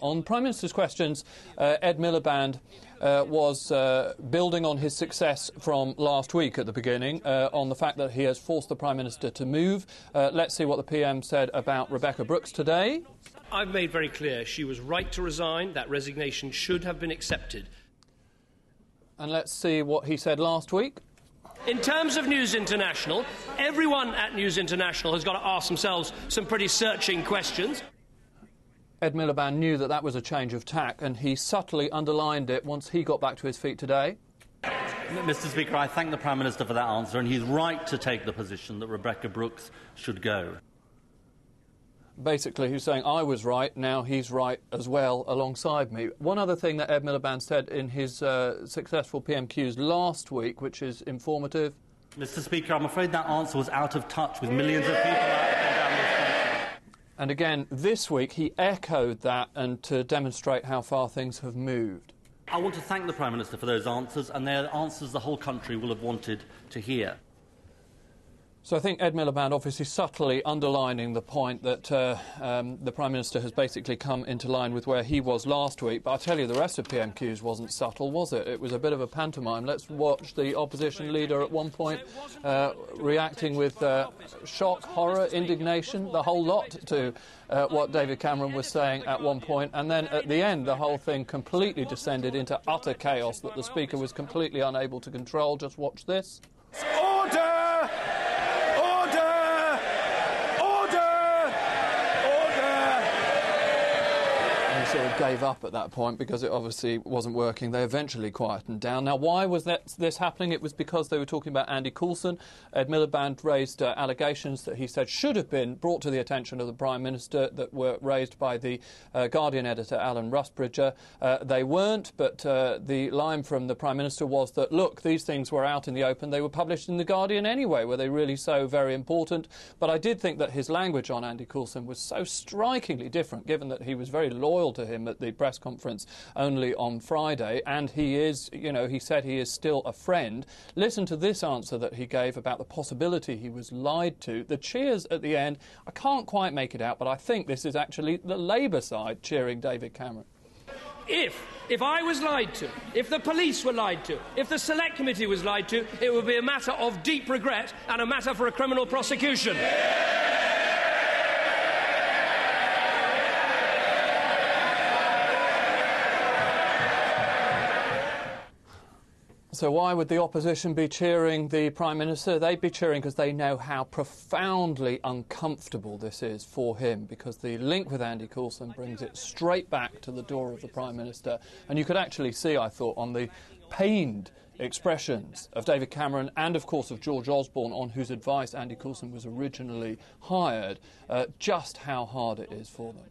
On Prime Minister's questions, Ed Miliband was building on his success from last week at the beginning, on the fact that he has forced the Prime Minister to move. Let's see what the PM said about Rebekah Brooks today. I've made very clear she was right to resign. That resignation should have been accepted. And let's see what he said last week. In terms of News International, everyone at News International has got to ask themselves some pretty searching questions. Ed Miliband knew that that was a change of tack, and he subtly underlined it once he got back to his feet today. Mr. Speaker, I thank the Prime Minister for that answer, and he's right to take the position that Rebekah Brooks should go. Basically, he's saying, I was right, now he's right as well alongside me. One other thing that Ed Miliband said in his successful PMQs last week, which is informative. Mr. Speaker, I'm afraid that answer was out of touch with millions of people out and down this country. And again, this week he echoed that, and to demonstrate how far things have moved. I want to thank the Prime Minister for those answers, and they're answers the whole country will have wanted to hear. So I think Ed Miliband obviously subtly underlining the point that the Prime Minister has basically come into line with where he was last week. But I tell you, the rest of PMQs wasn't subtle, was it? It was a bit of a pantomime. Let's watch the opposition leader at one point reacting with shock, horror, indignation, the whole lot to what David Cameron was saying at one point. And then at the end, the whole thing completely descended into utter chaos that the Speaker was completely unable to control. Just watch this. Order! Sort of gave up at that point because it obviously wasn't working. They eventually quietened down. Now, why was this happening? It was because they were talking about Andy Coulson. Ed Miliband raised allegations that he said should have been brought to the attention of the Prime Minister that were raised by the Guardian editor Alan Rusbridger. They weren't, but the line from the Prime Minister was that, look, these things were out in the open. They were published in the Guardian anyway. Were they really so very important? But I did think that his language on Andy Coulson was so strikingly different, given that he was very loyal to him at the press conference only on Friday, and he is, he said he is still a friend. Listen to this answer that he gave about the possibility he was lied to. The cheers at the end, I can't quite make it out, but I think this is actually the Labour side cheering David Cameron. If I was lied to, if the police were lied to, if the Select Committee was lied to, it would be a matter of deep regret and a matter for a criminal prosecution. So why would the opposition be cheering the Prime Minister? They'd be cheering because they know how profoundly uncomfortable this is for him, because the link with Andy Coulson brings it straight back to the door of the Prime Minister. And you could actually see, I thought, on the pained expressions of David Cameron and, of course, of George Osborne, on whose advice Andy Coulson was originally hired, just how hard it is for them.